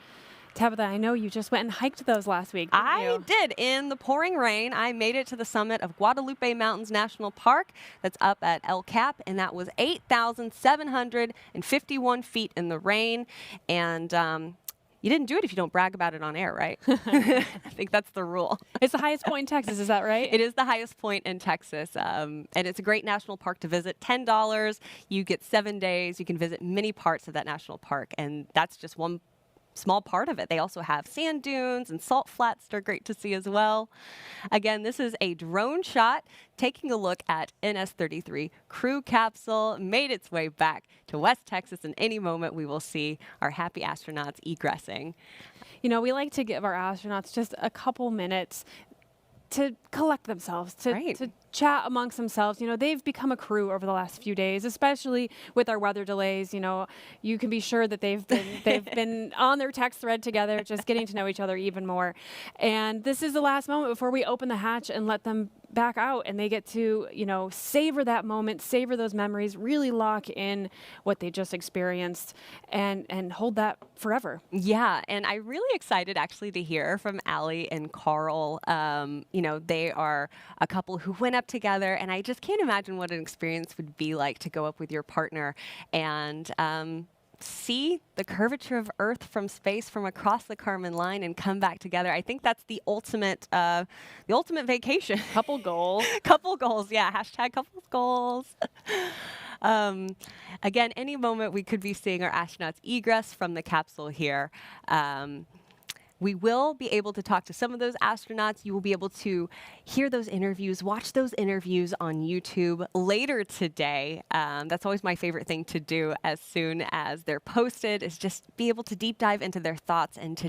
Tabitha, I know you just went and hiked those last week, didn't you?
I did. In the pouring rain, I made it to the summit of Guadalupe Mountains National Park. That's up at El Cap, and that was 8,751 feet in the rain. And you didn't do it if you don't brag about it on air, right? I think that's the rule.
It's the highest point in Texas, is that right?
It is the highest point in Texas, and it's a great national park to visit. $10, you get 7 days. You can visit many parts of that national park, and that's just one small part of it. They also have sand dunes and salt flats that are great to see as well. Again, this is a drone shot taking a look at NS-33 crew capsule, made its way back to West Texas, and any moment we will see our happy astronauts egressing.
We like to give our astronauts just a couple minutes to collect themselves, to chat amongst themselves. They've become a crew over the last few days, especially with our weather delays. You can be sure that they've been on their text thread together, just getting to know each other even more. And this is the last moment before we open the hatch and let them back out, and they get to, savor that moment, savor those memories, really lock in what they just experienced and hold that forever.
Yeah, and I'm really excited actually to hear from Allie and Carl. They are a couple who went up together, and I just can't imagine what an experience would be like to go up with your partner and see the curvature of Earth from space from across the Kármán line and come back together. I think that's the ultimate vacation.
Couple goals.
Couple goals, yeah. Hashtag couple goals. Again, any moment we could be seeing our astronauts egress from the capsule here. We will be able to talk to some of those astronauts. You will be able to hear those interviews, watch those interviews on YouTube later today. That's always my favorite thing to do as soon as they're posted, is just be able to deep dive into their thoughts and to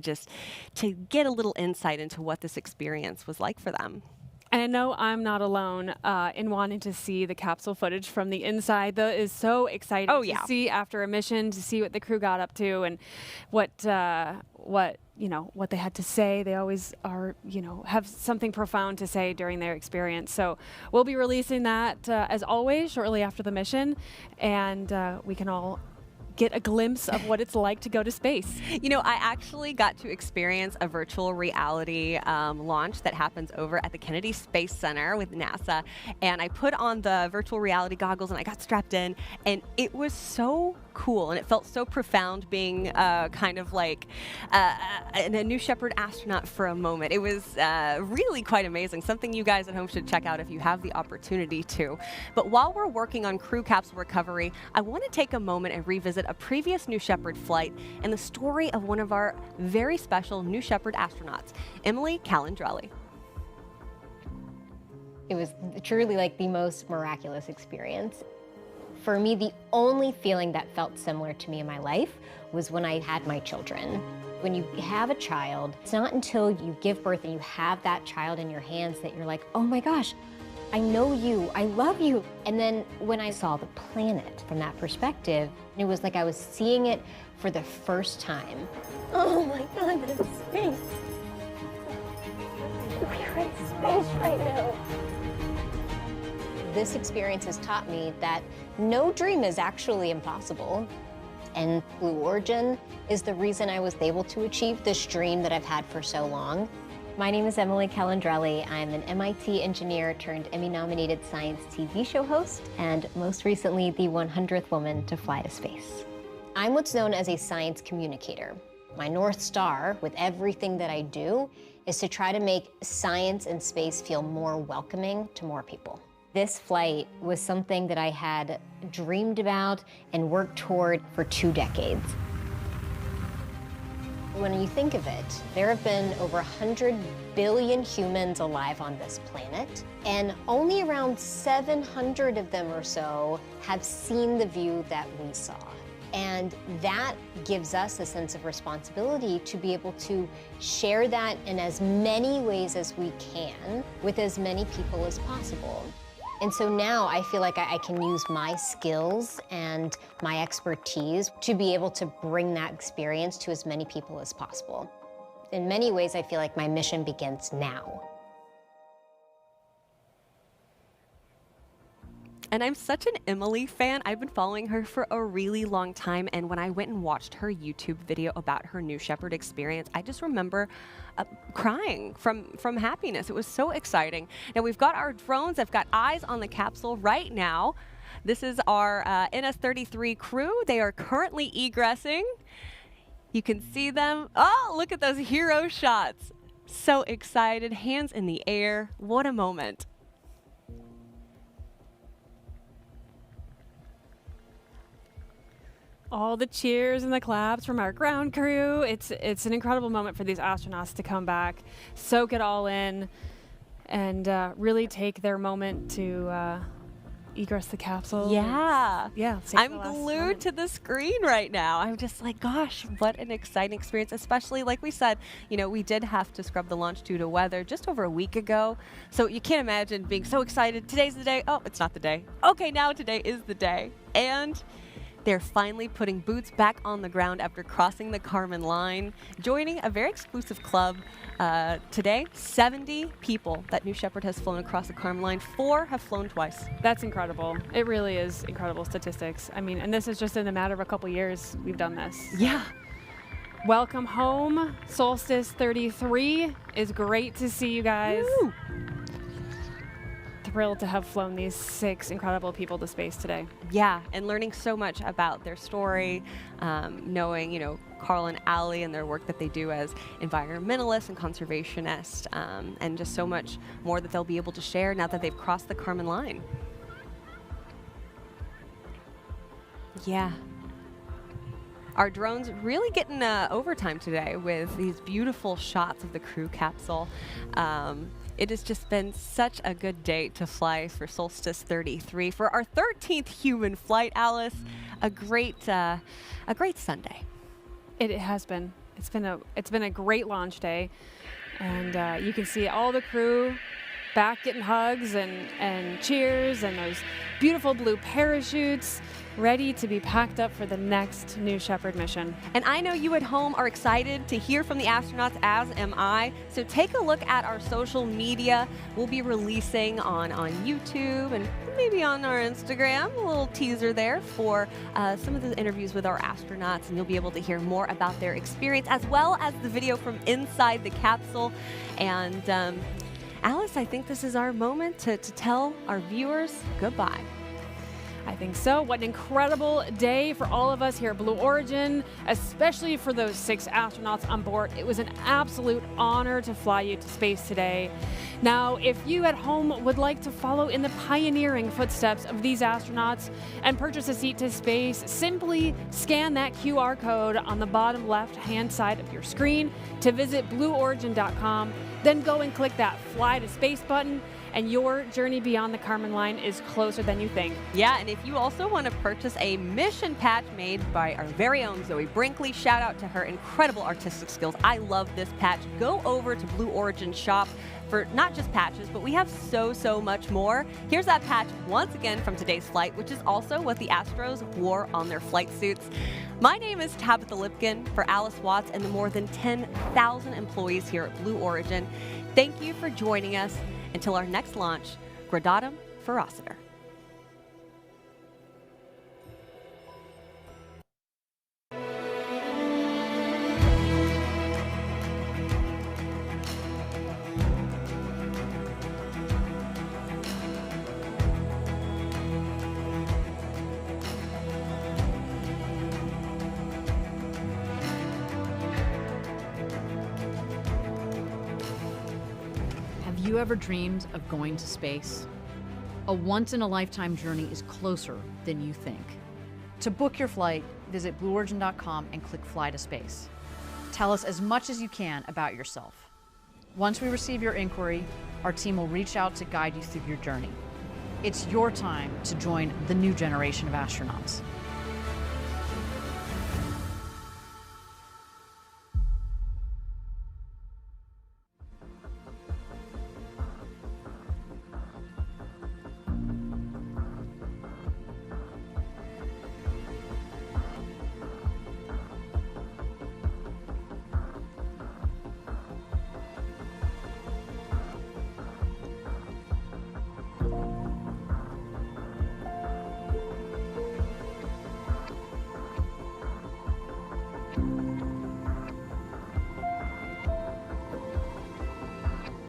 get a little insight into what this experience was like for them.
And I know I'm not alone in wanting to see the capsule footage from the inside. That is so exciting to see after a mission, to see what the crew got up to and what they had to say. They always are, have something profound to say during their experience. So we'll be releasing that as always shortly after the mission, and we can all get a glimpse of what it's like to go to space.
I actually got to experience a virtual reality launch that happens over at the Kennedy Space Center with NASA. And I put on the virtual reality goggles and I got strapped in, and it was so cool, and it felt so profound being kind of like a new Shepard astronaut for a moment. It was really quite amazing, something you guys at home should check out if you have the opportunity to. But while we're working on crew capsule recovery, I want to take a moment and revisit a previous New Shepard flight and the story of one of our very special New Shepard astronauts, Emily Calandrelli.
It was truly like the most miraculous experience. For me, the only feeling that felt similar to me in my life was when I had my children. When you have a child, it's not until you give birth and you have that child in your hands that you're like, oh my gosh, I know you, I love you. And then when I saw the planet from that perspective, it was like I was seeing it for the first time. Oh my God, it's space. We're in space right now. This experience has taught me that no dream is actually impossible. And Blue Origin is the reason I was able to achieve this dream that I've had for so long. My name is Emily Calandrelli. I'm an MIT engineer turned Emmy-nominated science TV show host, and most recently, the 100th woman to fly to space. I'm what's known as a science communicator. My North Star with everything that I do is to try to make science and space feel more welcoming to more people. This flight was something that I had dreamed about and worked toward for 2 decades. When you think of it, there have been over 100 billion humans alive on this planet, and only around 700 of them or so have seen the view that we saw. And that gives us a sense of responsibility to be able to share that in as many ways as we can with as many people as possible. And so now I feel like I can use my skills and my expertise to be able to bring that experience to as many people as possible. In many ways, I feel like my mission begins now.
And I'm such an Emily fan. I've been following her for a really long time. And when I went and watched her YouTube video about her New Shepard experience, I just remember crying from happiness. It was so exciting. Now we've got our drones. I've got eyes on the capsule right now. This is our NS-33 crew. They are currently egressing. You can see them. Oh, look at those hero shots. So excited, hands in the air. What a moment.
All the cheers and the claps from our ground crew. It's an incredible moment for these astronauts to come back, soak it all in, and really take their moment to egress the capsule.
Yeah.
Yeah.
I'm glued to the screen right now. I'm just like, gosh, what an exciting experience, especially like we said, you know, we did have to scrub the launch due to weather just over a week ago. So you can't imagine being so excited. Today's the day. Oh, it's not the day. Okay, now today is the day. And they're finally putting boots back on the ground after crossing the Kármán line, joining a very exclusive club. Today, 70 people that New Shepard has flown across the Kármán line. 4 have flown twice.
That's incredible. It really is incredible statistics. I mean, and this is just in a matter of a couple years we've done this.
Yeah.
Welcome home, Solstice 33. It's great to see you guys.
Woo.
Thrilled to have flown these 6 incredible people to space today.
Yeah, and learning so much about their story, knowing, you know, Carl and Allie and their work that they do as environmentalists and conservationists, and just so much more that they'll be able to share now that they've crossed the Kármán line. Yeah. Our drones really getting overtime today with these beautiful shots of the crew capsule. It has just been such a good day to fly for Solstice 33 for our 13th human flight, Alice. A great Sunday.
It has been. It's been a great launch day, and you can see all the crew back getting hugs and cheers and those beautiful blue parachutes ready to be packed up for the next New Shepard mission.
And I know you at home are excited to hear from the astronauts, as am I. So take a look at our social media. We'll be releasing on YouTube and maybe on our Instagram, a little teaser there for some of the interviews with our astronauts, and you'll be able to hear more about their experience, as well as the video from inside the capsule. And Alice, I think this is our moment to tell our viewers goodbye.
I think so. What an incredible day for all of us here at Blue Origin, especially for those 6 astronauts on board. It was an absolute honor to fly you to space today. Now, if you at home would like to follow in the pioneering footsteps of these astronauts and purchase a seat to space, simply scan that QR code on the bottom left-hand side of your screen to visit blueorigin.com. Then go and click that Fly to Space button, and your journey beyond the Kármán line is closer than you think.
Yeah, and if you also want to purchase a mission patch made by our very own Zoe Brinkley, shout out to her incredible artistic skills. I love this patch. Go over to Blue Origin shop for not just patches, but we have so much more. Here's that patch once again from today's flight, which is also what the Astros wore on their flight suits. My name is Tabitha Lipkin for Alice Watts and the more than 10,000 employees here at Blue Origin. Thank you for joining us. Until our next launch, Gradatum Ferociter.
Have you ever dreamed of going to space? A once-in-a-lifetime journey is closer than you think.
To book your flight, visit blueorigin.com and click Fly to Space. Tell us as much as you can about yourself. Once we receive your inquiry, our team will reach out to guide you through your journey. It's your time to join the new generation of astronauts.